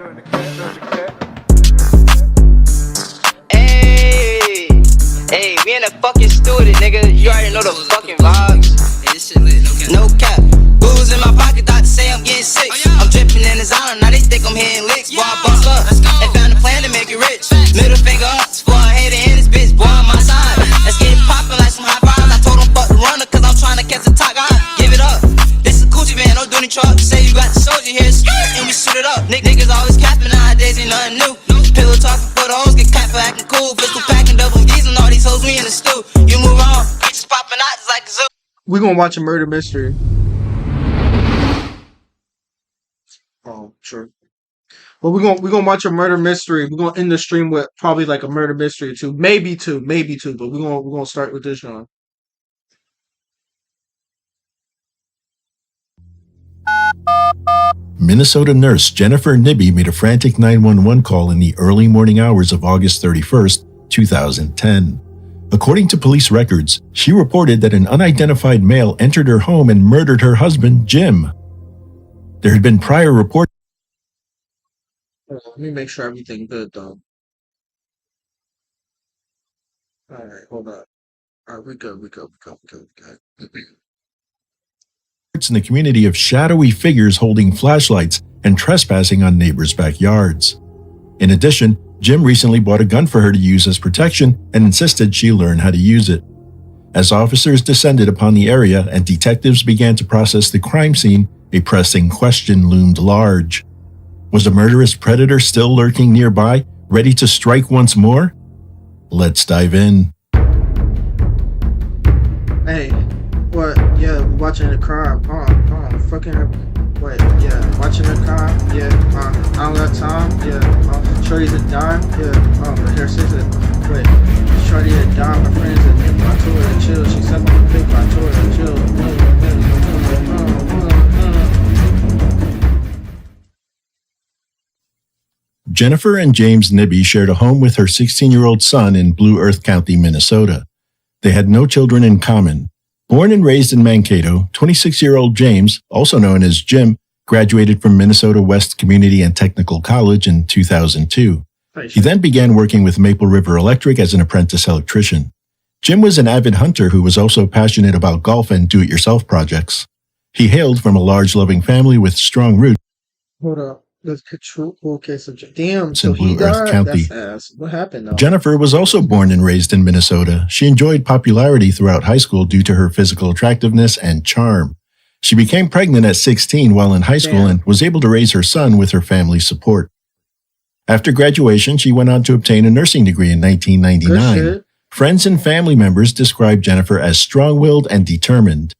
Hey, hey, we in the fucking studio, nigga. You already know the fucking vibes. No cap. Booze in my pocket, doctor say I'm getting sick. I'm dripping in his island, now they think I'm hitting licks. Boy, I bust up and found a plan to make it rich. Middle finger up, for a hater in this bitch, boy, on my side. Let's get it poppin' like some high fries. I told him fuck the runner, cause I'm trying to catch the top guy. Give it up. This is a coochie van, no duty truck. Say you got the soldier here, and we shoot it up. Niggas always capping nowadays, ain't nothing new. Pillow talking for the hoes, get clapped for acting cool. Pistol packing, double D's, and all these hoes, we in the stew. You move on, bitches popping out just like a zoo. We're gonna watch a murder mystery. Oh, sure. Well, we're gonna watch a murder mystery. We're gonna end the stream with probably like a murder mystery or two, maybe two, but we're gonna start with this one. Minnesota nurse Jennifer Nibby made a frantic 911 call in the early morning hours of August 31st, 2010. According to police records, she reported that an unidentified male entered her home and murdered her husband, Jim. There had been prior reports. Let me make sure everything good though. All right, hold on. All right, we good. In the community of shadowy figures holding flashlights and trespassing on neighbors' backyards. In addition, Jim recently bought a gun for her to use as protection and insisted she learn how to use it. As officers descended upon the area and detectives began to process the crime scene, a pressing question loomed large. Was a murderous predator still lurking nearby, ready to strike once more? Let's dive in. Hey, what? Yeah, watching the crime. Watching the crime. Yeah, I don't got time. Yeah, shorty's a dime. Yeah, my hair says it. Wait, shorty a dime. My friends a nip. I told her to chill. She said my pick. I told her to chill. Jennifer and James Nibby shared a home with her 16-year-old son in Blue Earth County, Minnesota. They had no children in common. Born and raised in Mankato, 26-year-old James, also known as Jim, graduated from Minnesota West Community and Technical College in 2002. He then began working with Maple River Electric as an apprentice electrician. Jim was an avid hunter who was also passionate about golf and do-it-yourself projects. He hailed from a large, loving family with strong roots. Hold up. Let's control. Okay, so damn. In So he Blue Earth died. County. That's ass. What happened though? Jennifer was also born and raised in Minnesota. She enjoyed popularity throughout high school due to her physical attractiveness and charm. She became pregnant at 16 while in high school and was able to raise her son with her family's support. After graduation, she went on to obtain a nursing degree in 1999. Good shit. Friends and family members described Jennifer as strong-willed and determined.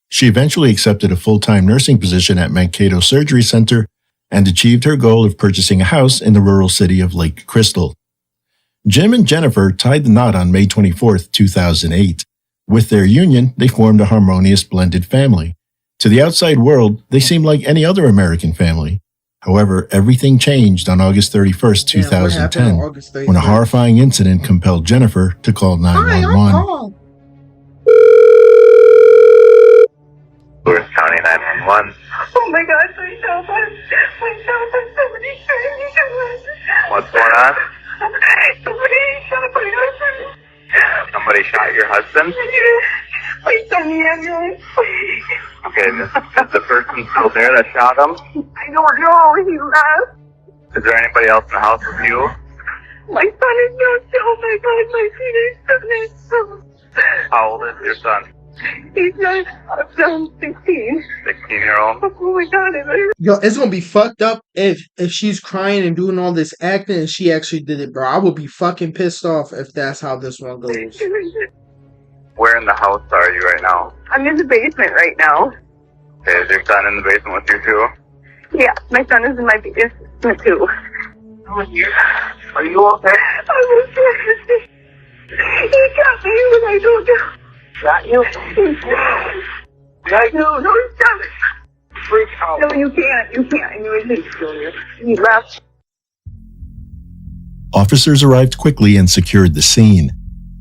She eventually accepted a full-time nursing position at Mankato Surgery Center and achieved her goal of purchasing a house in the rural city of Lake Crystal. Jim and Jennifer tied the knot on May 24, 2008. With their union, they formed a harmonious blended family. To the outside world, they seemed like any other American family. However, everything changed on August 31st, 2010, when a horrifying incident compelled Jennifer to call 911. Lewis County 911. Oh my God, please help us. Please help us. Somebody's trying to kill us. What's going on? Somebody shot my husband. Somebody shot your husband? Please send me an ambulance. Okay, is the person still there that shot him? I don't know. He left. Is there anybody else in the house with you? My son is not still. Oh my God, my teenage son is so. How old is your son? He's not. I'm 16. 16-year-old? Oh my God, I better. Yo, it's gonna be fucked up if she's crying and doing all this acting and she actually did it, bro. I would be fucking pissed off if that's how this one goes. Where in the house are you right now? I'm in the basement right now. Okay, is your son in the basement with you too? Yeah, my son is in my basement too. Are you okay? I was devastated. He got me when I don't know. Got you? No, stop it. Freak out. No, you can't. He left. Officers arrived quickly and secured the scene.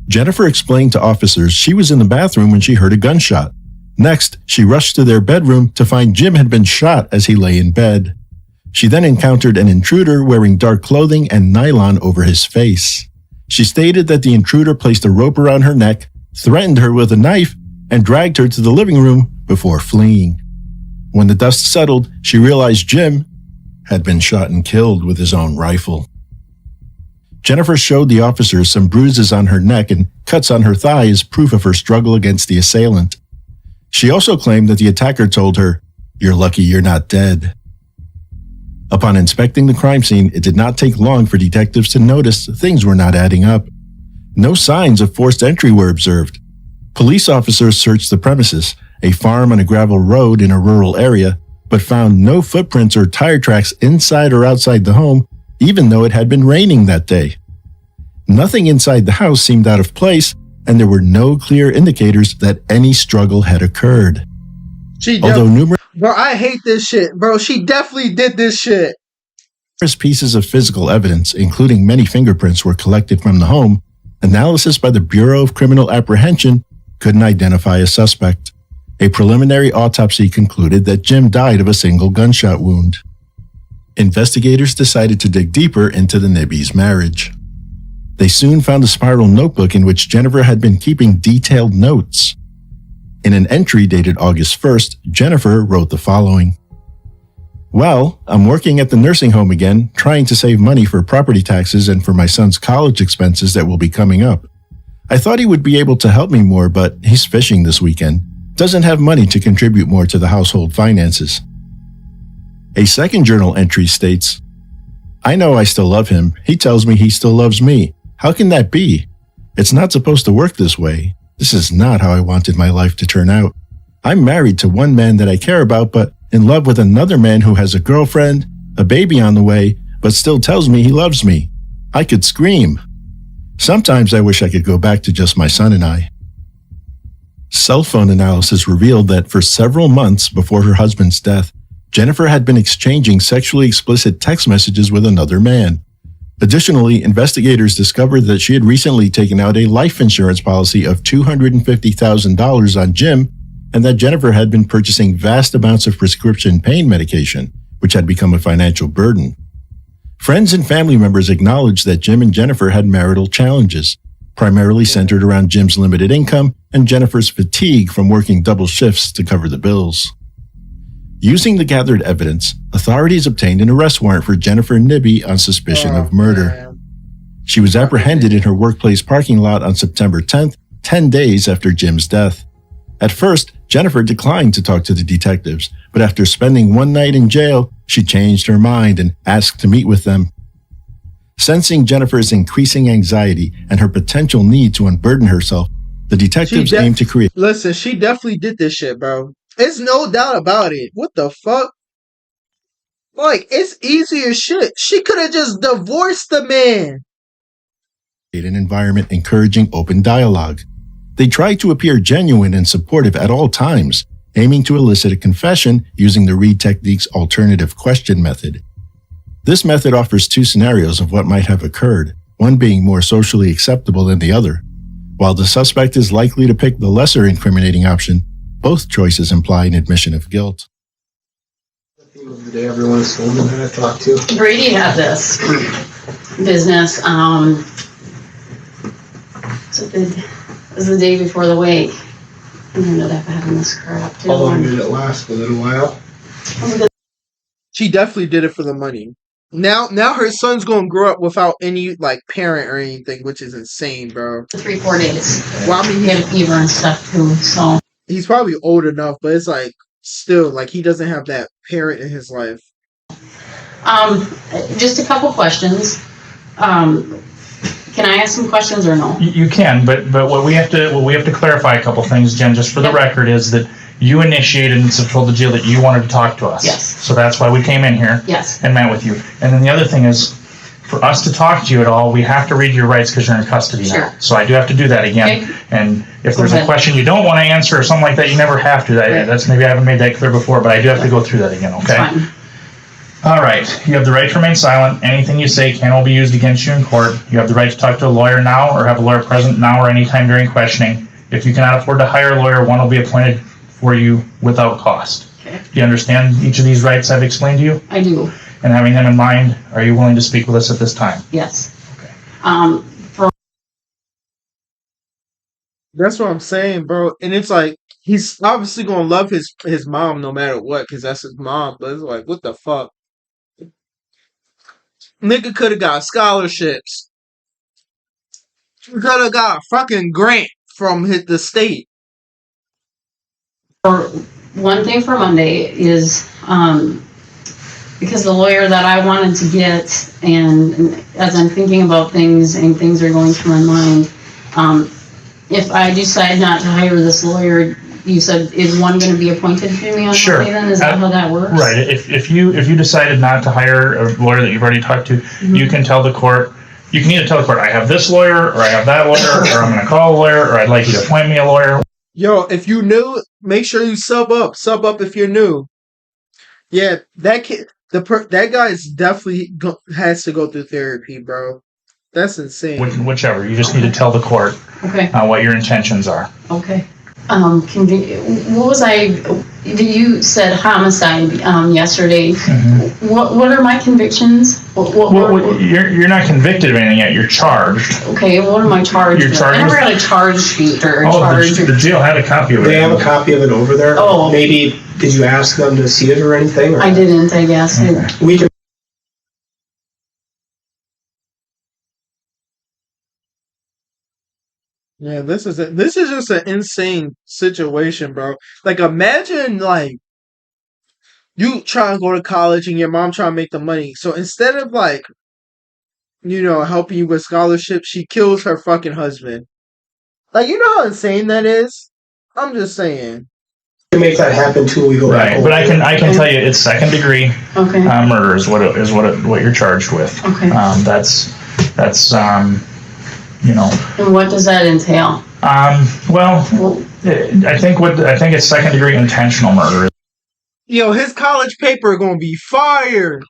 Jennifer explained to officers she was in the bathroom when she heard a gunshot. Next, she rushed to their bedroom to find Jim had been shot as he lay in bed. She then encountered an intruder wearing dark clothing and nylon over his face. She stated that the intruder placed a rope around her neck, threatened her with a knife, and dragged her to the living room before fleeing. When the dust settled, she realized Jim had been shot and killed with his own rifle. Jennifer showed the officers some bruises on her neck and cuts on her thigh as proof of her struggle against the assailant. She also claimed that the attacker told her, "You're lucky you're not dead." Upon inspecting the crime scene, it did not take long for detectives to notice things were not adding up. No signs of forced entry were observed. Police officers searched the premises, a farm on a gravel road in a rural area, but found no footprints or tire tracks inside or outside the home, even though it had been raining that day. Nothing inside the house seemed out of place, and there were no clear indicators that any struggle had occurred. Although numerous Bro, I hate this shit. Bro, she definitely did this shit. pieces of physical evidence, including many fingerprints, were collected from the home, analysis by the Bureau of Criminal Apprehension couldn't identify a suspect. A preliminary autopsy concluded that Jim died of a single gunshot wound. Investigators decided to dig deeper into the Nibbys' marriage. They soon found a spiral notebook in which Jennifer had been keeping detailed notes. In an entry dated August 1st, Jennifer wrote the following. "Well, I'm working at the nursing home again, trying to save money for property taxes and for my son's college expenses that will be coming up. I thought he would be able to help me more, but he's fishing this weekend. Doesn't have money to contribute more to the household finances." A second journal entry states, "I know I still love him. He tells me he still loves me. How can that be? It's not supposed to work this way. This is not how I wanted my life to turn out. I'm married to one man that I care about, but in love with another man who has a girlfriend, a baby on the way, but still tells me he loves me. I could scream. Sometimes I wish I could go back to just my son and I." Cell phone analysis revealed that for several months before her husband's death, Jennifer had been exchanging sexually explicit text messages with another man. Additionally, investigators discovered that she had recently taken out a life insurance policy of $250,000 on Jim, and that Jennifer had been purchasing vast amounts of prescription pain medication, which had become a financial burden. Friends and family members acknowledged that Jim and Jennifer had marital challenges, primarily centered around Jim's limited income and Jennifer's fatigue from working double shifts to cover the bills. Using the gathered evidence, authorities obtained an arrest warrant for Jennifer Nibby on suspicion of murder. Man. She was apprehended in her workplace parking lot on September 10th, 10 days after Jim's death. At first, Jennifer declined to talk to the detectives, but after spending one night in jail, she changed her mind and asked to meet with them. Sensing Jennifer's increasing anxiety and her potential need to unburden herself, the detectives aimed to create Listen, she definitely did this shit, bro. It's no doubt about it. What the fuck? Like, it's easy as shit. She could have just divorced the man. an environment encouraging open dialogue. They tried to appear genuine and supportive at all times, aiming to elicit a confession using the Reed Technique's alternative question method. This method offers two scenarios of what might have occurred, one being more socially acceptable than the other. While the suspect is likely to pick the lesser incriminating option, both choices imply an admission of guilt. The day everyone is home and I talked to. Brady had this business. So it was the day before the wake. And I ended up having this crap too. How long did it last? A little while? She definitely did it for the money. Now her son's gonna grow up without any like parent or anything, which is insane, bro. 3-4 days. Well, I mean, He had a fever and stuff too, so. he's probably old enough, but it's like still like he doesn't have that parent in his life. Just a couple questions. Can I ask some questions or no? You can, but what we have to clarify a couple things, Jen, just for the record, is that you initiated and told the jail that you wanted to talk to us. Yes. So that's why we came in here. Yes. And met with you. And then the other thing is, for us to talk to you at all, we have to read your rights because you're in custody now. Sure. So I do have to do that again. Okay. And if Go there's a ahead. question you don't want to answer or something like that, you never have to. Right. That's maybe I haven't made that clear before, but I do have to go through that again. Okay. It's fine. All right. You have the right to remain silent. Anything you say can all be used against you in court. You have the right to talk to a lawyer now or have a lawyer present now or anytime during questioning. If you cannot afford to hire a lawyer, one will be appointed for you without cost. Okay. Do you understand each of these rights I've explained to you? I do. And having him in mind, are you willing to speak with us at this time? Yes. Okay. That's what I'm saying, bro. And it's like he's obviously gonna love his mom no matter what, because that's his mom. But it's like, what the fuck? Nigga could have got scholarships. Could have got a fucking grant from the state. For one thing for Monday is because the lawyer that I wanted to get, and as I'm thinking about things and things are going through my mind, if I decide not to hire this lawyer, you said, is one going to be appointed to me on Sure. Monday then? Is that how that works? Right. If you decided not to hire a lawyer that you've already talked to, you can tell the court. You can either tell the court, I have this lawyer, or I have that lawyer, or I'm going to call a lawyer, or I'd like you to appoint me a lawyer. Yo, if you new, make sure you sub up. Sub up if you're new. Yeah, that kid, that guy is definitely has to go through therapy, bro. That's insane. Whichever. You just need to tell the court Okay. What your intentions are. Okay. What was you said homicide yesterday. Mm-hmm. What are my convictions? You're not convicted of anything yet. You're charged. Okay, what am I charged with? I never got a charge sheet or a charge. The jail had a copy of it. They have a copy of it over there. Oh. Maybe, did you ask them to see it or anything? Or I didn't, I guess. Okay. We can. Yeah, this is just an insane situation, bro. Like, imagine like you try to go to college and your mom trying to make the money. So instead of like, helping you with scholarships, she kills her fucking husband. Like, you know how insane that is? I'm just saying. Make that happen too. We go back. Right, but I can tell you it's second degree Okay. murder is what you're charged with. Okay. That's And what does that entail? Well, I think it's second degree intentional murder. Yo, his college paper gonna be fired.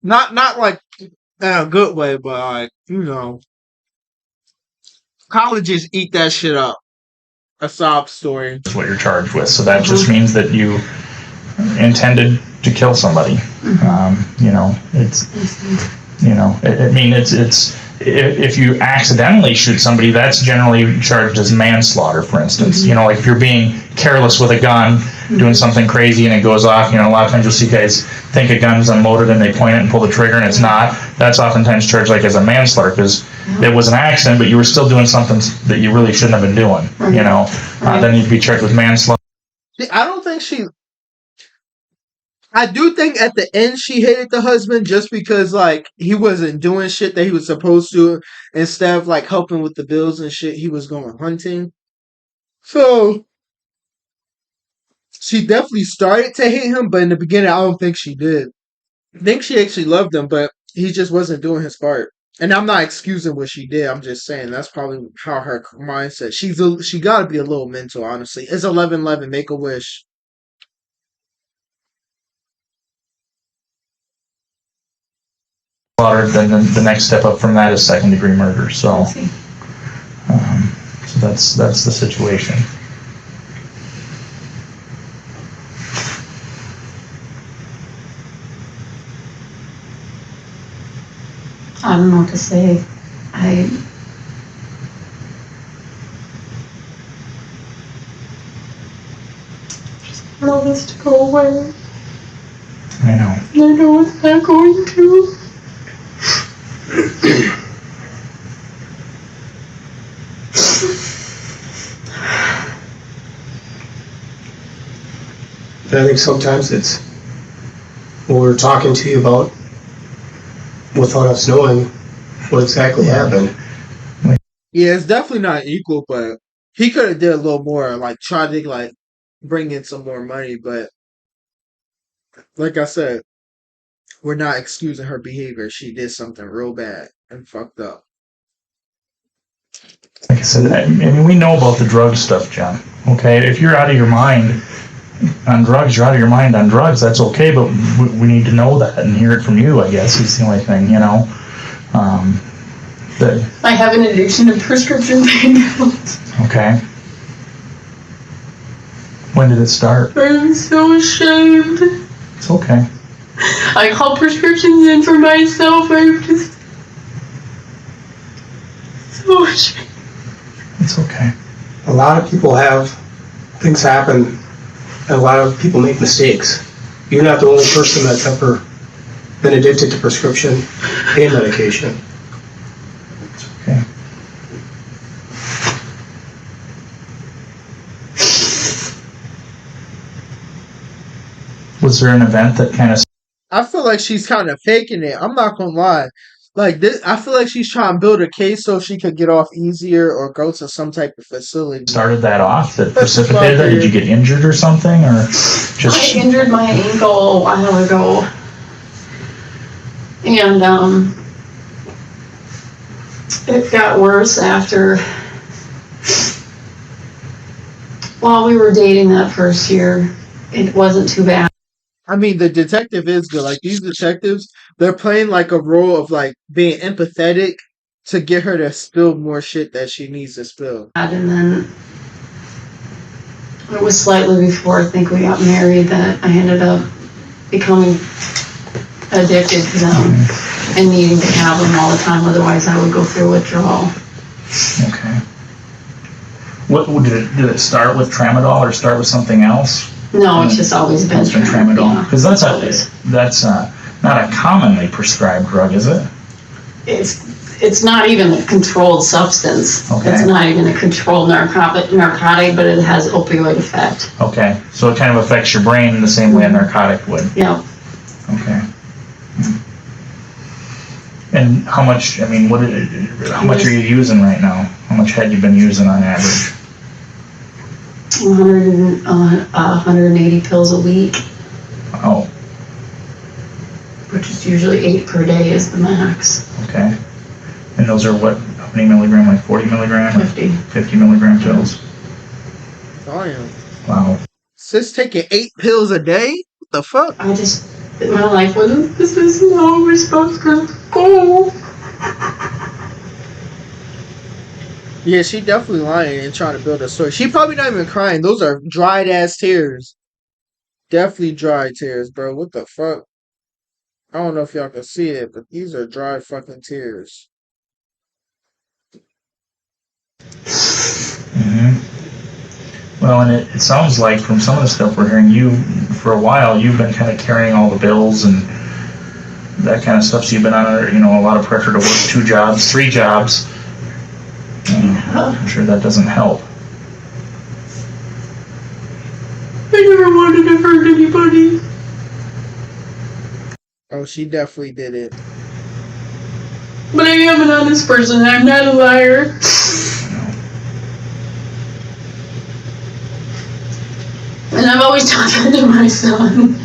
Not like in a good way, but like, colleges eat that shit up. A sob story. Is what you're charged with. So that just means that you intended to kill somebody. It's if you accidentally shoot somebody, that's generally charged as manslaughter, for instance. Like if you're being careless with a gun, doing something crazy and it goes off, a lot of times you'll see guys think a gun's unloaded and they point it and pull the trigger and it's not. That's oftentimes charged like as a manslaughter because it was an accident, but you were still doing something that you really shouldn't have been doing, Then you'd be charged with manslaughter. I do think at the end she hated the husband just because like he wasn't doing shit that he was supposed to. Instead of like helping with the bills and shit, he was going hunting. So she definitely started to hate him, but in the beginning I don't think she did. I think she actually loved him, but he just wasn't doing his part. And I'm not excusing what she did. I'm just saying that's probably how her mindset. She got to be a little mental, honestly. It's 11/11. Make a wish. Then the next step up from that is second degree murder. So, so that's the situation. I don't know what to say. I want this to go away. I know. I know it's not going to. I think sometimes it's when we're talking to you about without us knowing what exactly happened. Yeah, it's definitely not equal, but he could have did a little more, like try to like bring in some more money, but like I said, we're not excusing her behavior. She did something real bad and fucked up. Like I said, I mean, we know about the drug stuff, John. Okay, if you're out of your mind on drugs, you're out of your mind on drugs. That's okay, but we need to know that and hear it from you. I guess is the only thing, I have an addiction to prescription painkillers. Okay. When did it start? I'm so ashamed. It's okay. I call prescriptions in for myself. I'm just so much. It's okay. A lot of people have things happen, and a lot of people make mistakes. You're not the only person that's ever been addicted to prescription pain medication. It's okay. Was there an event that kind of I feel like she's kind of faking it. I'm not gonna lie. Like this, I feel like she's trying to build a case so she could get off easier or go to some type of facility. started that off that precipitated that? Did you get injured or something, or just? I injured my ankle a while ago, and it got worse after. While we were dating that first year, it wasn't too bad. I mean, the detective is good. Like these detectives, they're playing like a role of like being empathetic to get her to spill more shit that she needs to spill. And then it was slightly before I think we got married that I ended up becoming addicted to them and needing to have them all the time. Otherwise, I would go through withdrawal. Okay. What did it start with tramadol or start with something else? No, it's just always been tramadol. Because yeah, that's not a commonly prescribed drug, is it? It's not even a controlled substance. Okay. It's not even a controlled narcotic, but it has opioid effect. Okay, so it kind of affects your brain in the same way a narcotic would. Yeah. Okay. And how much? I mean, how much are you using right now? How much had you been using on average? 180 pills a week. Oh. Which is usually 8 per day is the max. Okay. And those are what? How many milligram? Like 40 milligram? 50. 50 milligram pills. Damn. Wow. Sis taking 8 pills a day? What the fuck? My life wasn't, this is how we're supposed to go. Yeah, she definitely lying and trying to build a story. She probably not even crying. Those are dried ass tears. Definitely dry tears, bro. What the fuck? I don't know if y'all can see it, but these are dry fucking tears. Mm-hmm. Well, and it sounds like from some of the stuff we're hearing, for a while, you've been kind of carrying all the bills and that kind of stuff. So you've been under, a lot of pressure to work 2 jobs, 3 jobs. I'm sure that doesn't help. I never wanted to hurt anybody. Oh, she definitely did it. But I am an honest person. I'm not a liar. And I've always taught that to my son.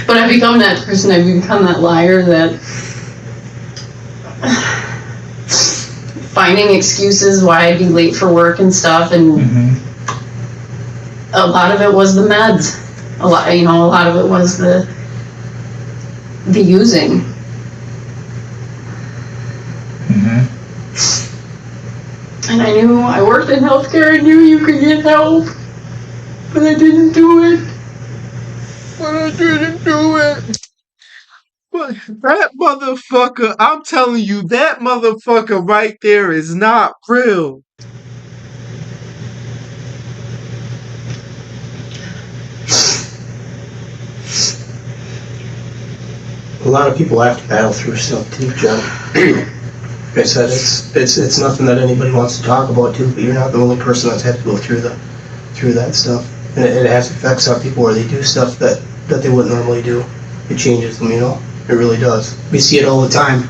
But I've become that person. I've become that liar that finding excuses why I'd be late for work and stuff, and a lot of it was the meds. A lot of it was the using. And I worked in healthcare. I knew you could get help, but I didn't do it. But that motherfucker, I'm telling you, that motherfucker right there is not real. A lot of people have to battle through stuff too, John. Like I said, it's nothing that anybody wants to talk about too, but you're not the only person that's had to go through that stuff. And it has effects on people where they do stuff that they wouldn't normally do. It changes them, It really does. We see it all the time.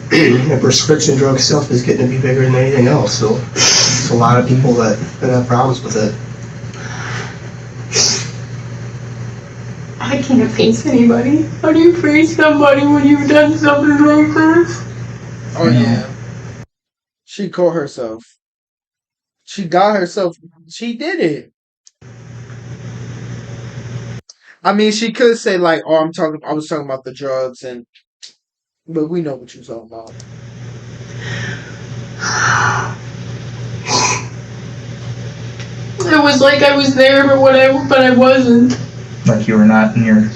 The prescription drug stuff is getting to be bigger than anything else, so there's a lot of people that have problems with it. I can't face anybody. How do you face somebody when you've done something like this? Oh yeah. She caught herself. She got herself. She did it. I mean, she could say like, "Oh, I was talking about the drugs," but we know what you're talking about. it was like I was there, but I wasn't. Like you were not in your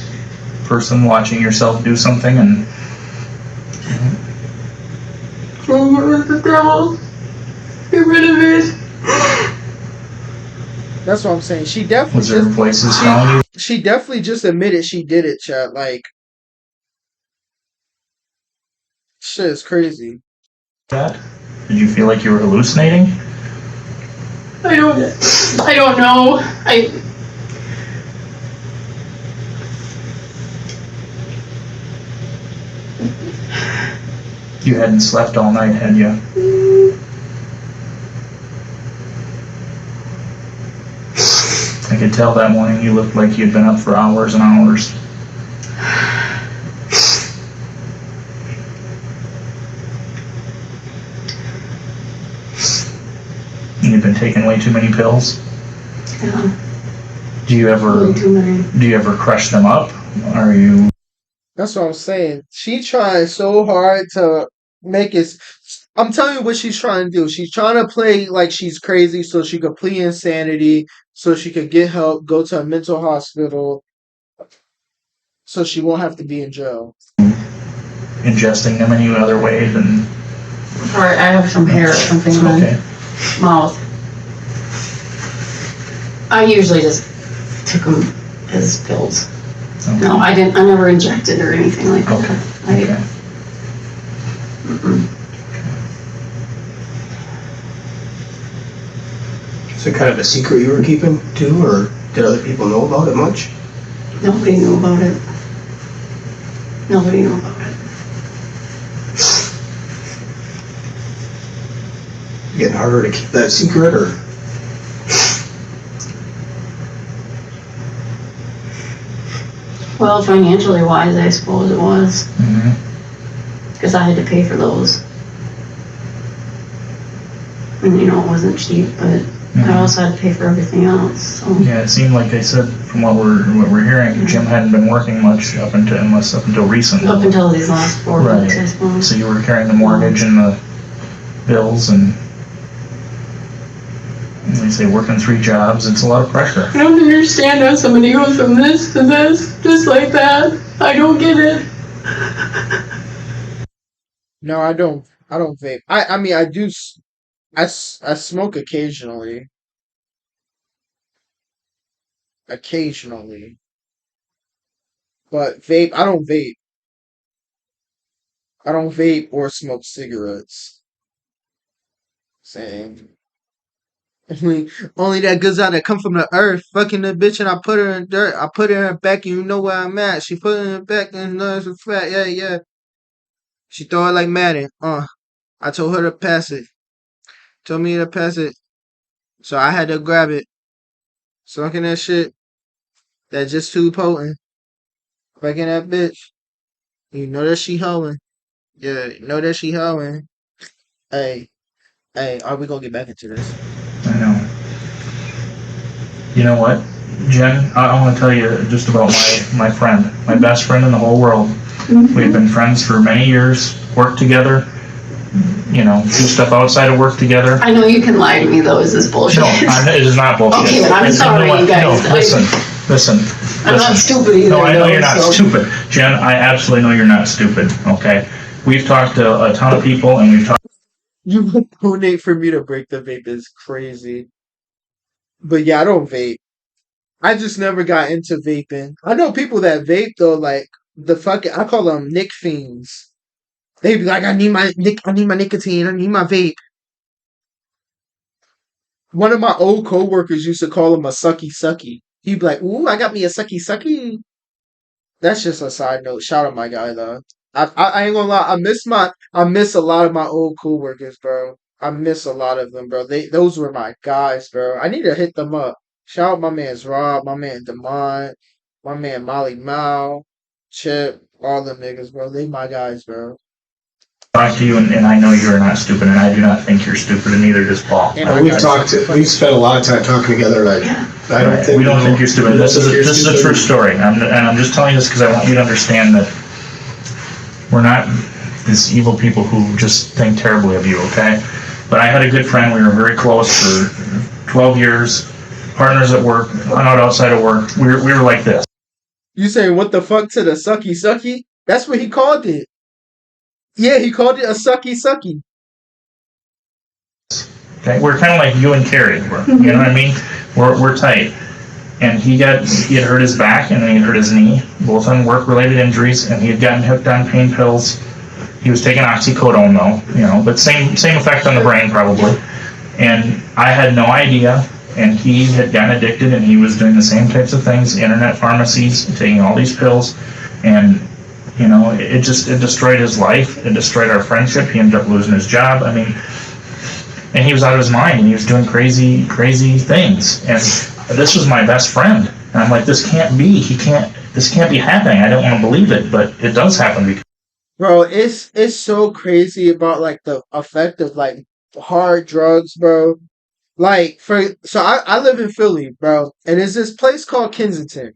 person watching yourself do something and... The devil. Get rid of it. That's what I'm saying. She definitely Was there just, voices telling you she definitely just admitted she did it, chat. Like, shit is crazy. that? Did you feel like you were hallucinating? I don't know. You hadn't slept all night, had you? I could tell that morning you looked like you'd been up for hours and hours. You've been taking way too many pills? Yeah. Do you ever crush them up? Are you... That's what I'm saying. She trying so hard to make it. I'm telling you what she's trying to do. She's trying to play like she's crazy so she could plead insanity, so she could get help, go to a mental hospital, so she won't have to be in jail. ingesting them any other way than... Or I have some hair or something in my Okay. mouth. I usually just took them as pills. Okay. No, I never injected or anything like that. Okay. Is it kind of a secret you were keeping too, or did other people know about it much? Nobody knew about it. Nobody knew about it. Getting harder to keep that secret, or? Well, financially wise, I suppose it was. Because I had to pay for those. And you know, it wasn't cheap, but I also had to pay for everything else. So. Yeah, it seemed like they said from what we're hearing, Jim hadn't been working much up until recently. Up until these last 4 weeks, I suppose. So you were carrying the mortgage and the bills, and they say working 3 jobs. It's a lot of pressure. I don't understand how somebody goes from this to this, just like that. I don't get it. No, I don't vape. I mean, I do. I smoke occasionally. Occasionally. But vape, I don't vape. I don't vape or smoke cigarettes. Same. Only that goods out that come from the earth. Fucking the bitch and I put her in dirt. I put her in her back and you know where I'm at. She put her in her back and knows it's fat. Yeah, yeah. She throw it like Madden. I told her to pass it. Told me to pass it. So I had to grab it. Sucking that shit. That's just too potent. Fucking that bitch. You know that she hoeing. Yeah, you know that she hoeing. Hey, are we gonna get back into this? I know. You know what, Jen? I want to tell you just about my friend, my best friend in the whole world. We've been friends for many years, worked together, you know, do stuff outside of work together. I know you can lie to me though, is this bullshit? No, it is not bullshit. Okay, but I'm sorry, you guys. No, listen. I'm not stupid either. No, I know you're not so. stupid. Jen, I absolutely know you're not stupid, okay? We've talked to a ton of people, and we've talked... You would donate for me to break the vape is crazy. But yeah, I don't vape. I just never got into vaping. I know people that vape though, like I call them Nick fiends. They be like, I need my nicotine, I need my vape. One of my old coworkers used to call him a sucky sucky. He'd be like, ooh, I got me a sucky sucky. That's just a side note. Shout out my guy though. I ain't gonna lie, I miss a lot of my old coworkers, bro. I miss a lot of them, bro. Those were my guys, bro. I need to hit them up. Shout out my man's Rob, my man Demont, my man Molly Mao, Chip, all them niggas, bro. They my guys, bro. Talk to you, and I know you're not stupid, and I do not think you're stupid, and neither does Paul. We've spent a lot of time talking together, and I don't think we don't think you're stupid. This is a true story, and I'm just telling you this because I want you to understand that we're not these evil people who just think terribly of you, okay? But I had a good friend. We were very close for 12 years. partners at work, hung out outside of work. We were like this. You saying what the fuck to the sucky sucky? That's what he called it. Yeah, he called it a sucky sucky. Okay, we're kind of like you and Carrie. You know what I mean? We're tight. And he had hurt his back and then he had hurt his knee, both on work-related injuries, and he had gotten hooked on pain pills. He was taking oxycodone though, but same effect on the brain probably. And I had no idea, and he had gotten addicted, and he was doing the same types of things, internet pharmacies, taking all these pills, and it destroyed his life. It destroyed our friendship. He ended up losing his job. I mean, and he was out of his mind, and he was doing crazy things. And this was my best friend, and I'm like, this can't be. This can't be happening. I don't want to believe it, but it does happen. Because bro, it's so crazy about like the effect of like hard drugs, bro. Like I live in Philly, bro, and there's this place called Kensington.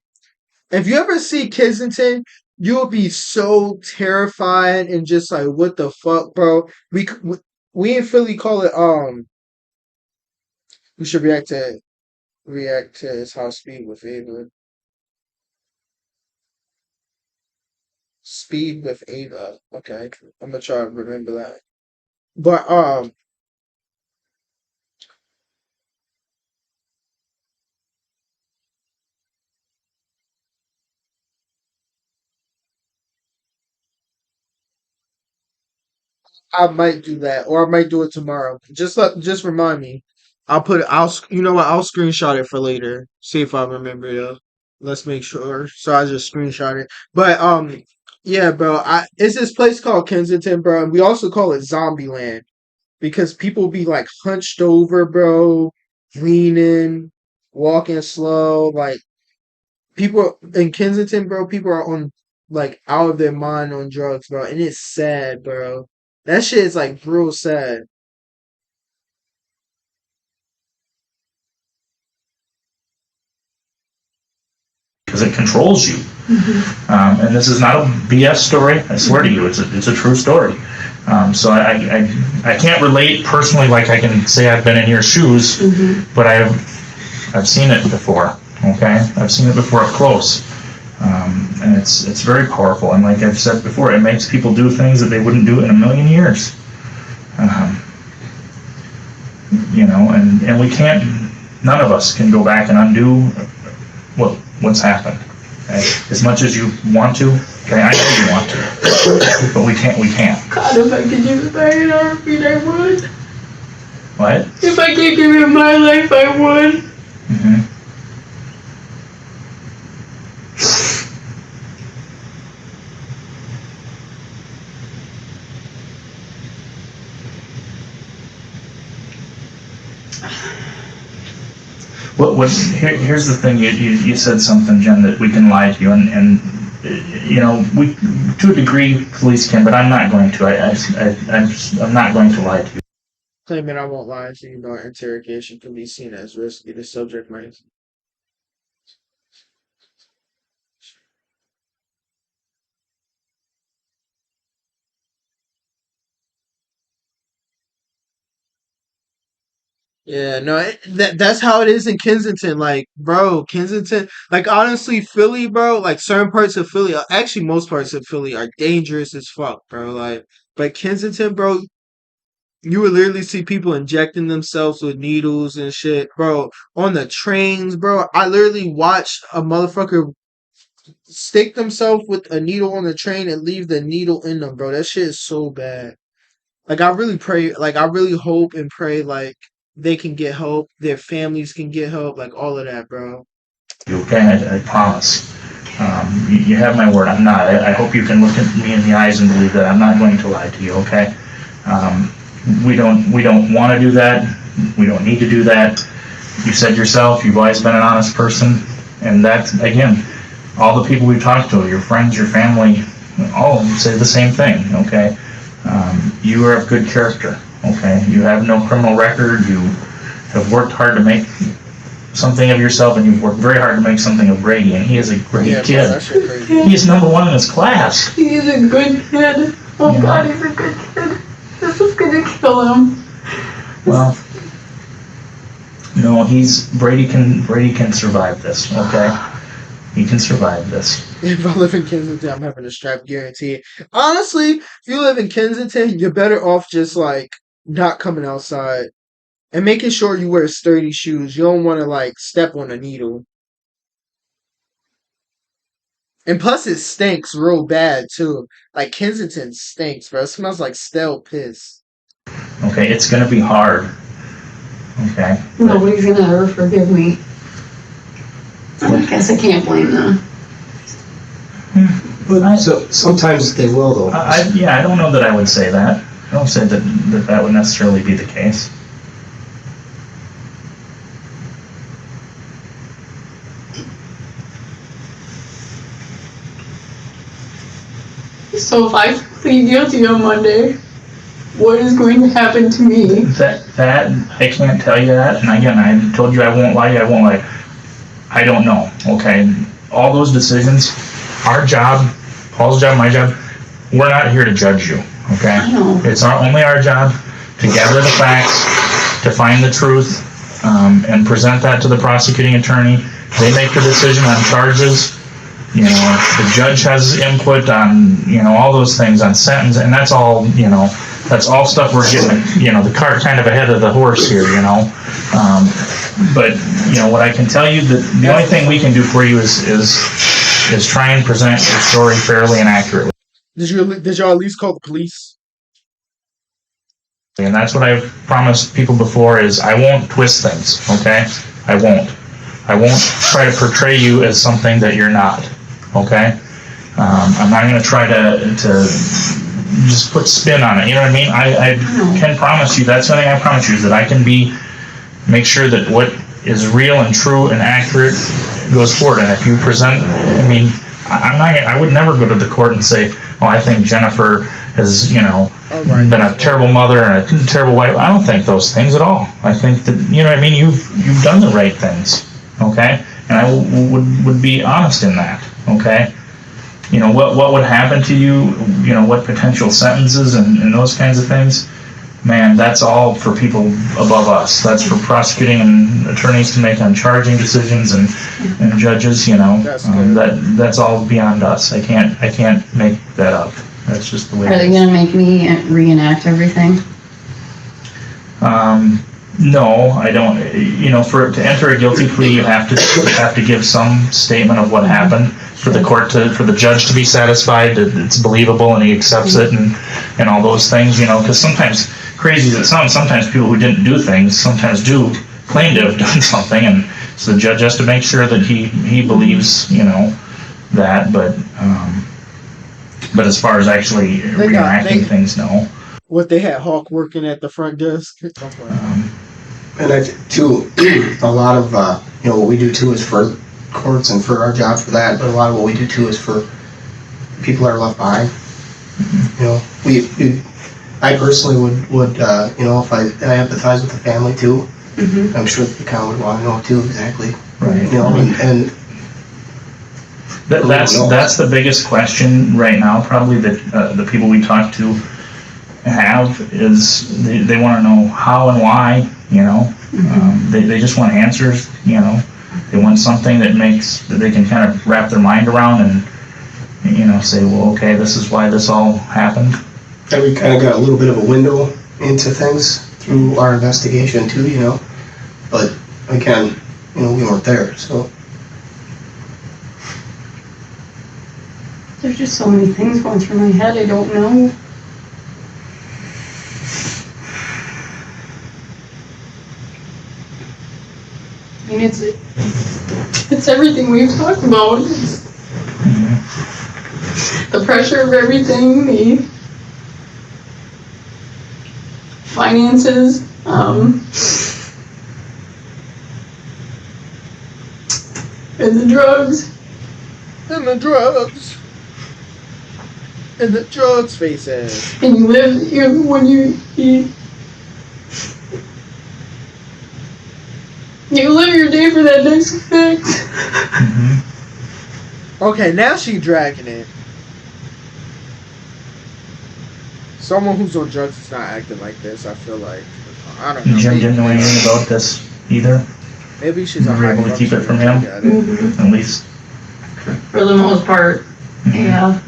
If you ever see Kensington, you'll be so terrified and just like, what the fuck, bro? We in Philly call it we should react to his house speed with Ava. Speed with Ava. Okay, I'm gonna try to remember that. But I might do that, or I might do it tomorrow. Just remind me. You know what? I'll screenshot it for later. See if I remember it. Let's make sure. So I just screenshot it. But yeah, bro. It's this place called Kensington, bro. And we also call it Zombieland because people be like hunched over, bro, leaning, walking slow. Like people in Kensington, bro. People are on like out of their mind on drugs, bro, and it's sad, bro. That shit is like real sad. it controls you. And this is not a BS story. I swear to you, it's a true story. So I can't relate personally, like I can say I've been in your shoes, but I've seen it before. Okay, I've seen it before up close, and it's very powerful. And like I've said before, it makes people do things that they wouldn't do in a million years. And we can't. None of us can go back and undo what's happened. Okay? As much as you want to, okay, I know you want to, but we can't. God, if I could give it back in our feet, I would. What? If I could give it my life, I would. Here's the thing. You said something, Jen, that we can lie to you, and we to a degree police can, but I'm not going to. I'm not going to lie to you. Claiming I won't lie to you nor interrogation can be seen as risky. The subject might. Yeah, no, that's how it is in Kensington. Like, bro, Kensington, like, honestly, Philly, bro, like, certain parts of Philly, actually, most parts of Philly are dangerous as fuck, bro. Like, but Kensington, bro, you would literally see people injecting themselves with needles and shit, bro. On the trains, bro, I literally watched a motherfucker stick themselves with a needle on the train and leave the needle in them, bro. That shit is so bad. Like, I really pray, like, I really hope and pray, like, they can get help, their families can get help, like, all of that, bro. Okay, I promise. You have my word. I'm not. I hope you can look at me in the eyes and believe that I'm not going to lie to you. Okay. We don't want to do that. We don't need to do that. You said yourself, you've always been an honest person, and that, again, all the people we talk to, your friends, your family, all of them say the same thing. Okay. You are of good character. Okay, you have no criminal record. You have worked hard to make something of yourself, and you've worked very hard to make something of Brady. And he is a great kid. Bro, He is number one in his class. He's a good kid. Oh God, he's a good kid. This is gonna kill him. Well, No, Brady can survive this, okay? He can survive this. If I live in Kensington, I'm having a strap guarantee. Honestly, if you live in Kensington, you're better off just like not coming outside and making sure you wear sturdy shoes. You don't want to like step on a needle. And plus, it stinks real bad too. Like Kensington stinks, bro. It smells like stale piss. Okay, it's gonna be hard. Okay. Nobody's gonna ever forgive me. I guess I can't blame them. But so sometimes they will, though. I don't know that I would say that. I don't say that would necessarily be the case. So if I plead guilty on Monday, what is going to happen to me? That I can't tell you that. And again, I told you I won't lie. I don't know. Okay, all those decisions, our job, Paul's job, my job, we're not here to judge you. Okay, I know. It's only our job to gather the facts, to find the truth, and present that to the prosecuting attorney. They make the decision on charges. You know, the judge has input on, all those things on sentence, and that's all, that's all stuff we're getting, the cart kind of ahead of the horse here, But, what I can tell you, that the only thing we can do for you is try and present your story fairly and accurately. Did y'all at least call the police? And that's what I've promised people before is I won't twist things, okay? I won't try to portray you as something that you're not, okay? I'm not going to try to just put spin on it, you know what I mean? I can promise you, that's the thing I promise you, is that I can make sure that what is real and true and accurate goes forward. And if you present, I would never go to the court and say, oh, I think Jennifer has, been a terrible mother and a terrible wife. I don't think those things at all. I think that, you've done the right things, okay? And I would be honest in that, okay? What would happen to you, what potential sentences and those kinds of things, man, that's all for people above us. That's for prosecuting and attorneys to make on charging decisions and judges, that's all beyond us. I can't make that up. That's just the way Are they going to make me reenact everything? No, I don't. To enter a guilty plea, you have to give some statement of what happened for the judge to be satisfied that it's believable and he accepts it and all those things. Because sometimes, crazy as it sounds, sometimes people who didn't do things sometimes do claim to have done something, and so the judge has to make sure that he believes that. But as far as actually reenacting things, no. What, they had Hawk working at the front desk? And I think, too, a lot of, what we do, too, is for courts and for our job for that, but a lot of what we do, too, is for people that are left behind. I personally would if I empathize with the family, too. Mm-hmm. I'm sure the town would want to know, too, exactly. Right. And that's the biggest question right now, probably, that the people we talk to have, is they want to know how and why, Mm-hmm. They just want answers, they want something that they can kind of wrap their mind around and, say, well, okay, this is why this all happened. And we kind of got a little bit of a window into things through our investigation too, but again, we weren't there, so. There's just so many things going through my head, I don't know. It's everything we've talked about. It's the pressure of everything, the finances, and the drugs. And the drugs. And the drugs, faces. And you live your day for that next fix. Mm-hmm. Okay, now she dragging it. Someone who's on drugs is not acting like this, I feel like. I don't know. Jim didn't know anything about this. either? Maybe she's a You were able to keep it from him? At least. For the most part, yeah.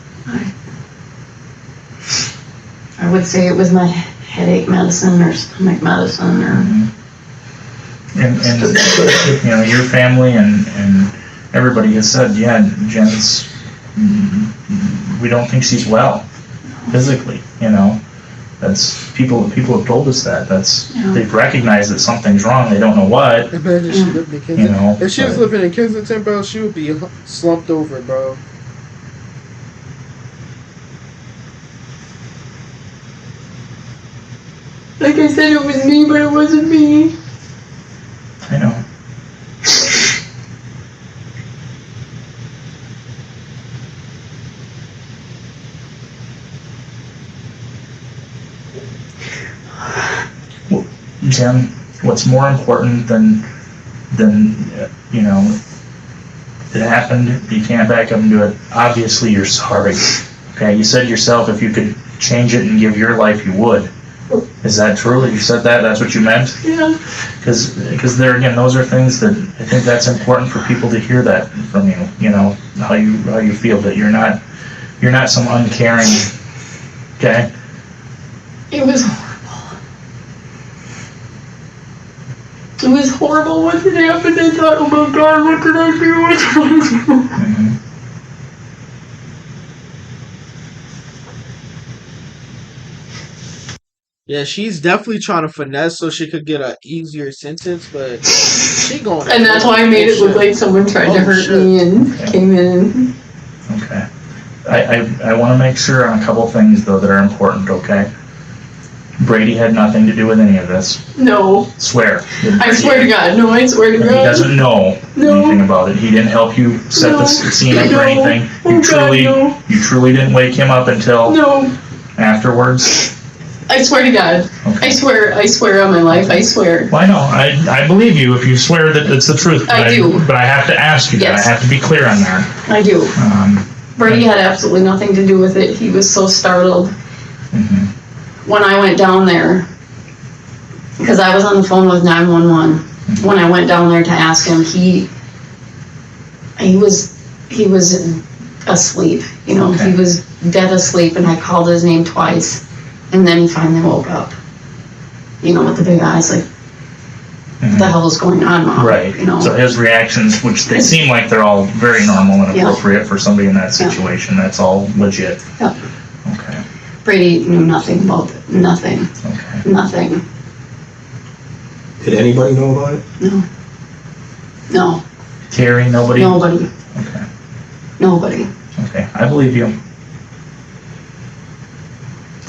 I would say it was my headache medicine or stomach medicine or. And you know, your family and everybody has said, yeah, Jen's, we don't think she's well physically, you know. That's people have told us that. They've recognized that something's wrong. They don't know what. Imagine she lived in Kensington. You know, if she was living in Kensington, bro, she would be slumped over, bro. Like I said, it was me, but it wasn't me. I know. Well, Jen, what's more important than you know, it happened, you can't back up and do it. Obviously, you're sorry. Okay, you said yourself if you could change it and give your life, you would. Is that true? You said that? That's what you meant? Yeah. Because there again, those are things that I think that's important for people to hear that from you. You know how you feel that you're not some uncaring. Okay. It was horrible. It was horrible when it happened. I thought, oh my God, what did I do? What did I do? Mm-hmm. Yeah, she's definitely trying to finesse so she could get an easier sentence, but she going. And that's why I made it look like someone tried to hurt me and came in. Okay. I want to make sure on a couple things though that are important. Okay. Brady had nothing to do with any of this. No. Swear. I swear to God. No, I swear to God. He doesn't know anything about it. He didn't help you set the scene up or anything. You truly didn't wake him up until afterwards. I swear to God. Okay. I swear on my life. I swear. Well, I know. I believe you if you swear that it's the truth. But I do. But I have to ask you that. Yes. I have to be clear on that. I do. Brady had absolutely nothing to do with it. He was so startled when I went down there, because I was on the phone with 911. When I went down there to ask him, he was asleep. You know, he was dead asleep, and I called his name twice, and then he finally woke up. You know, with the big eyes, like, what the hell is going on, Mom? Right. You know. So his reactions, which they seem like they're all very normal and appropriate for somebody in that situation, that's all legit. Yep. Okay. Brady knew nothing about it. Nothing. Okay. Nothing. Did anybody know about it? No. No. Terry, nobody? Nobody. Okay. Nobody. Okay. I believe you.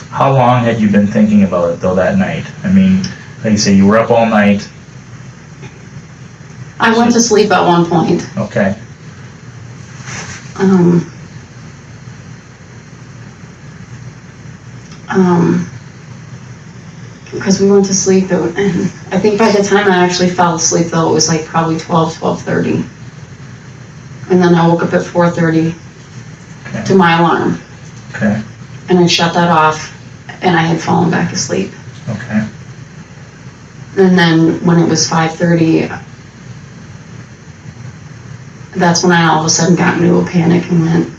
How long had you been thinking about it, though, that night? I mean, like you say, you were up all night. I went to sleep at one point. Okay. Because we went to sleep, and I think by the time I actually fell asleep, though, it was like probably 12:30. And then I woke up at 4:30 to my alarm. Okay. And I shut that off, and I had fallen back asleep. Okay. And then when it was 5:30, that's when I all of a sudden got into a panic and went.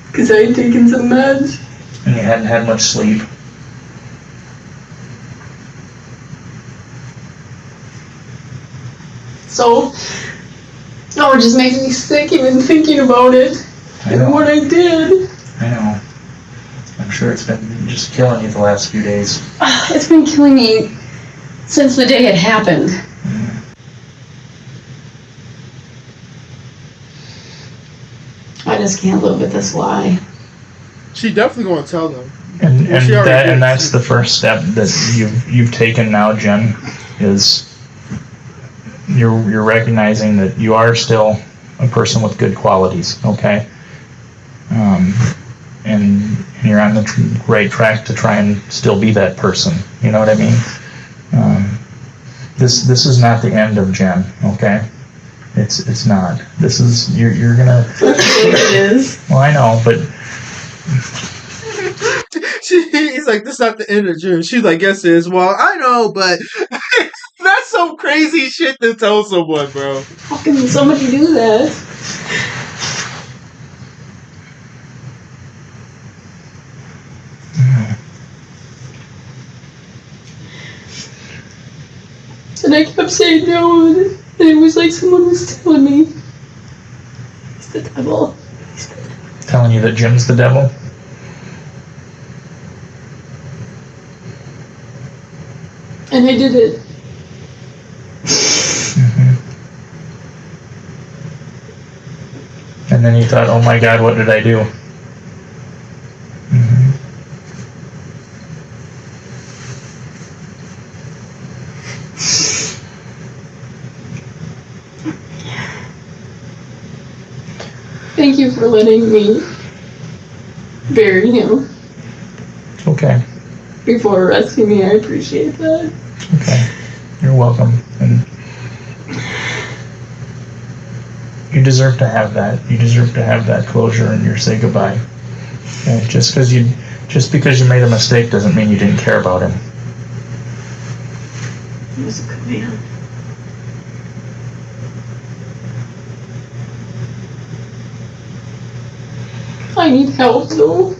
Because I had taken some meds. And you hadn't had much sleep? So, oh, it just makes me sick even thinking about it. I know. And what I did. I know. I'm sure it's been just killing you the last few days. It's been killing me since the day it happened. I just can't live with this lie. She definitely gonna tell them. And that's the first step that you've taken now, Jen, is you're recognizing that you are still a person with good qualities, okay? And you're on the right track to try and still be that person. You know what I mean? This is not the end of Jen, okay? It's not. This is you're gonna. It is. Well, I know, but He's like, this is not the end of June. She's like, yes it is. Well, I know, but that's some crazy shit to tell someone, bro. How can somebody do that? And I kept saying no, and it was like someone was telling me he's the devil. Telling you that Jim's the devil? And I did it. And then you thought, oh my God, what did I do? Thank you for letting me bury him Okay. before arresting me. I appreciate that. Okay. You're welcome. And you deserve to have that. You deserve to have that closure and your say goodbye. Okay? Just because you made a mistake doesn't mean you didn't care about him. He was a good man. I need help though.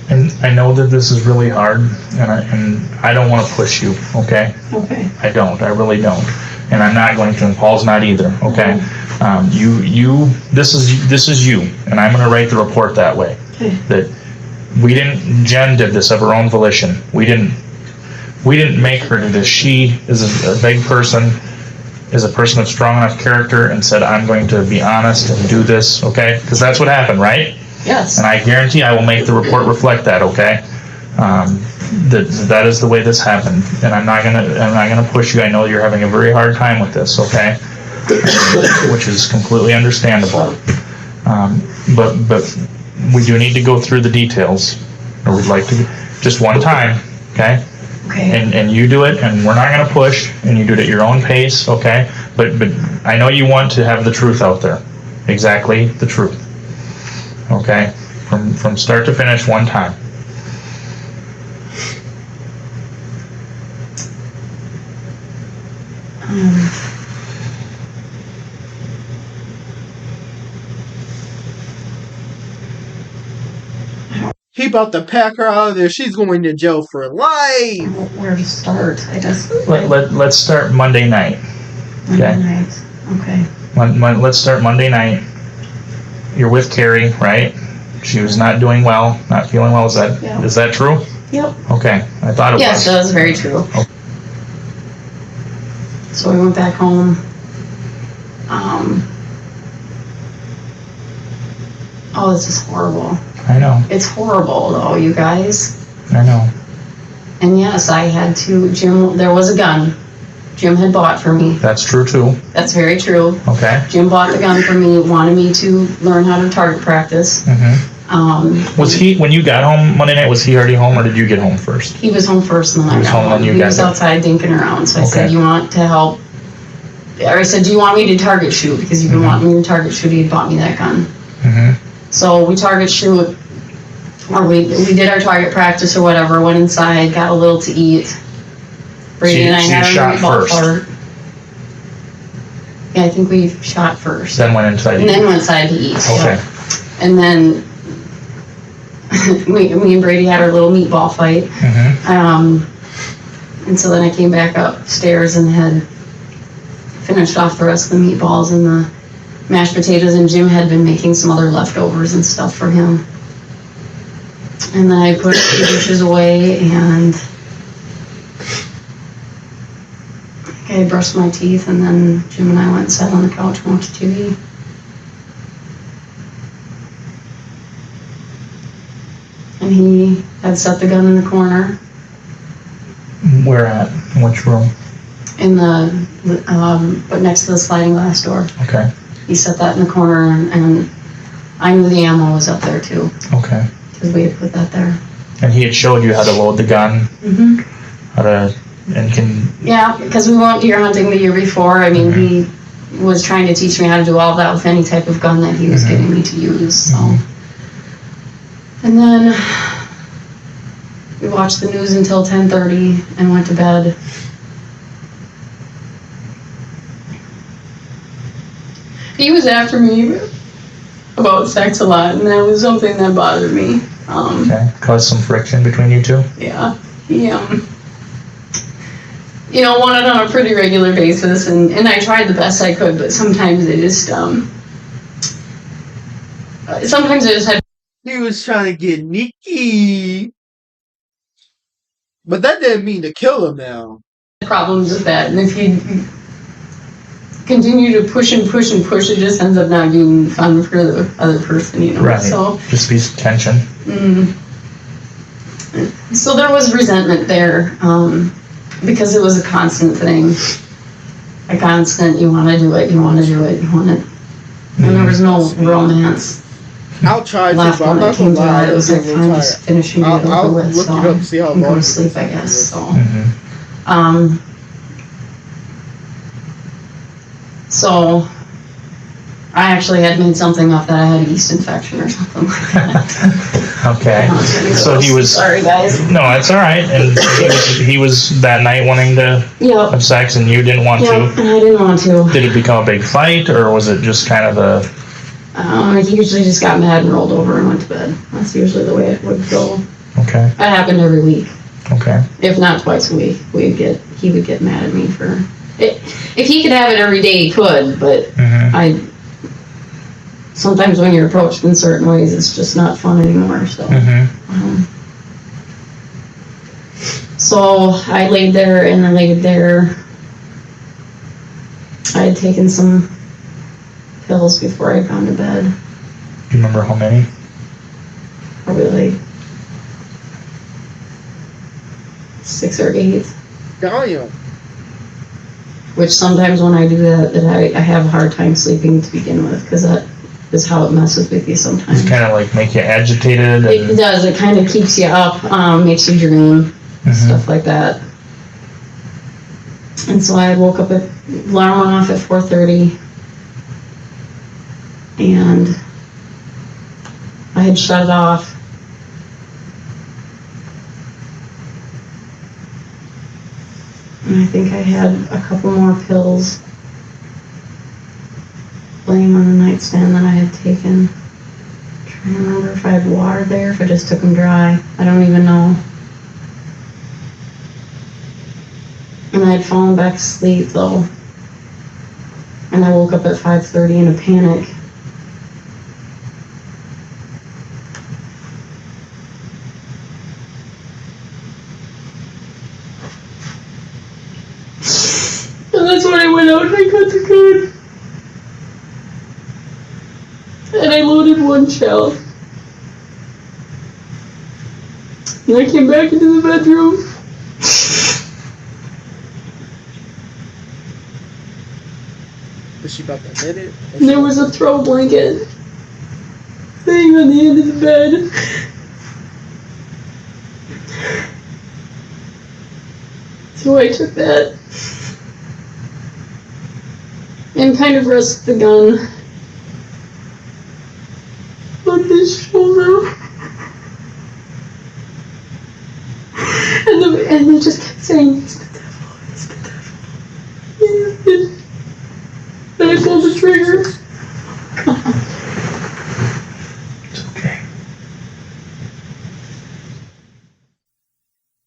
And I know that this is really hard, and I don't want to push you, okay? Okay. I don't. I really don't. And I'm not going to, and Paul's not either, okay? This is you, and I'm going to write the report that way. Okay. That Jen did this of her own volition. We didn't make her do this. She is a big person, is a person of strong enough character, and said, I'm going to be honest and do this, okay? Because that's what happened, right? Yes. And I guarantee I will make the report reflect that, okay? That is the way this happened, and I'm not gonna push you. I know you're having a very hard time with this, okay? Which is completely understandable. But we do need to go through the details, or we'd like to, just one time, okay? Okay. And you do it, and we're not gonna push, and you do it at your own pace, okay? But I know you want to have the truth out there, exactly the truth. Okay, from start to finish, one time. He about to pack her out of there. She's going to jail for life. I don't know where to start. I just Let's start Monday night. Monday Okay. night. Okay. Let's start Monday night. You're with Carrie, right? She was not doing well, not feeling well. Is that true? Yep. Okay, I thought it Yes, was. that was very true. Okay. So we went back home. Oh, this is horrible. I know. It's horrible, though, you guys. I know. And yes, I had to. Jim, there was a gun. Jim had bought for me. That's true too. That's very true. Okay. Jim bought the gun for me. Wanted me to learn how to target practice. Was he, when you got home Monday night? Was he already home, or did you get home first? He was home first, and then He I was got home, home. and you He got was there. outside dinking around. So I said, Okay. "You want to help?" Or I said, "Do you want me to target shoot? Because you've been wanting me to target shoot." He had bought me that gun. So we target shoot, or we did our target practice or whatever. Went inside, got a little to eat. Brady and I So you had our shot meatball first. fart. Yeah, I think we shot first, Then went inside. and then went inside to eat. Okay. Yeah. And then me and Brady had our little meatball fight. And so then I came back upstairs and had finished off the rest of the meatballs and the mashed potatoes, and Jim had been making some other leftovers and stuff for him. And then I put the dishes away, and I brushed my teeth, and then Jim and I went and sat on the couch and watched TV. And he had set the gun in the corner Where at? In which room? in the, but next to the sliding glass door. Okay. He set that in the corner, and I knew the ammo was up there too, Okay. because we had put that there. And he had showed you how to load the gun, how to and can, Yeah, because we went deer hunting the year before. I mean, he was trying to teach me how to do all that with any type of gun that he was getting me to use. So, and then we watched the news until 10:30 and went to bed. He was after me about sex a lot, and that was something that bothered me. okay, cause some friction between you two? Yeah, he you know, wanted on a pretty regular basis, and I tried the best I could, but sometimes it just sometimes I just had He was trying to get Nikki. But that didn't mean to kill him now. problems with that, and if he continue to push and push and push, it just ends up not being fun for the other person, you know. Right. So Just be tension. so there was resentment there, because it was a constant thing. A constant, you want to do it, you want to do it, you want it. And there was no romance. I'll try to, Last but I'm one that not came gonna to lie. mind, it was like fine, just finishing it I'll over with, look so it up, see how and go long to it sleep, is. I guess. So, Mm-hmm. So I actually had made something up that I had a yeast infection or something like that. Okay. So he was. Sorry, guys. No, it's all right. And he was that night wanting to Yep. have sex, and you didn't want Yep, to. and I didn't want to. Did it become a big fight, or was it just kind of a? He usually just got mad and rolled over and went to bed. That's usually the way it would go. Okay. That happened every week, Okay. if not twice a week. He would get mad at me for it. If he could have it every day, he could. But sometimes when you're approached in certain ways, it's just not fun anymore. So. So I laid there and I laid there. I had taken some pills before I'd gone to bed. Do you remember how many? Probably like 6 or 8. Damn. Which sometimes when I do that I have a hard time sleeping to begin with, because that is how it messes with you sometimes. Kind of like make you agitated. It does. It kind of keeps you up, makes you dream, stuff like that. And so I woke up alarm went off at 4:30, and I had shut it off. And I think I had a couple more pills laying on the nightstand that I had taken. I'm trying to remember if I had water there, if I just took them dry. I don't even know. And I had fallen back asleep though. And I woke up at 5:30 in a panic. And that's when I went out and I got the gun. And I loaded one shell. And I came back into the bedroom. Was she about to hit it? And there was a throw blanket laying on the end of the bed. So I took that and kind of rested the gun on his shoulder. And they just kept saying, "It's the devil, it's the devil." And I pulled the trigger. It's okay.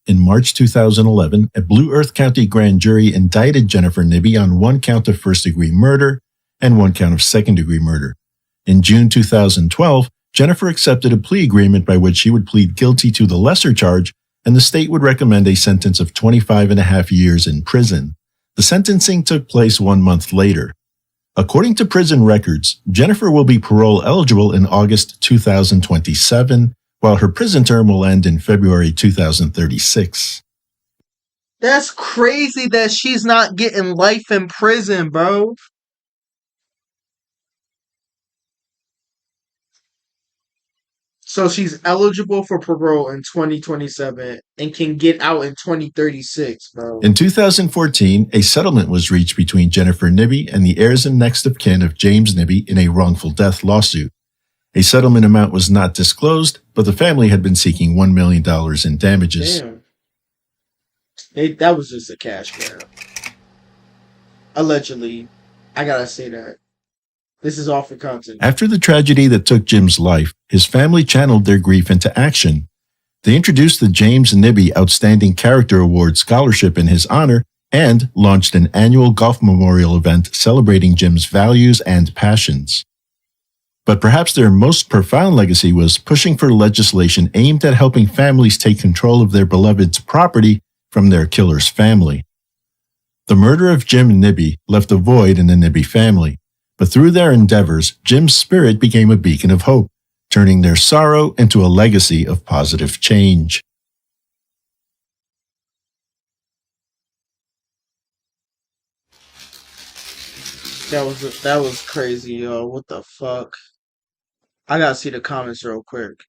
In March 2011, a Blue Earth County grand jury indicted Jennifer Nibby on 1 count of first-degree murder and 1 count of second-degree murder. In June 2012, Jennifer accepted a plea agreement by which she would plead guilty to the lesser charge, and the state would recommend a sentence of 25.5 years in prison. The sentencing took place 1 month later. According to prison records, Jennifer will be parole eligible in August 2027, while her prison term will end in February 2036. That's crazy that she's not getting life in prison, bro. So she's eligible for parole in 2027 and can get out in 2036, bro. In 2014, a settlement was reached between Jennifer Nibby and the heirs and next of kin of James Nibby in a wrongful death lawsuit. A settlement amount was not disclosed, but the family had been seeking $1 million in damages. Damn. That was just a cash grab. Allegedly. I gotta say that. This is all for content. After the tragedy that took Jim's life, his family channeled their grief into action. They introduced the James Nibby Outstanding Character Award Scholarship in his honor and launched an annual golf memorial event celebrating Jim's values and passions. But perhaps their most profound legacy was pushing for legislation aimed at helping families take control of their beloved's property from their killer's family. The murder of Jim Nibby left a void in the Nibby family, but through their endeavors, Jim's spirit became a beacon of hope, turning their sorrow into a legacy of positive change. That was crazy, yo. What the fuck? I gotta see the comments real quick.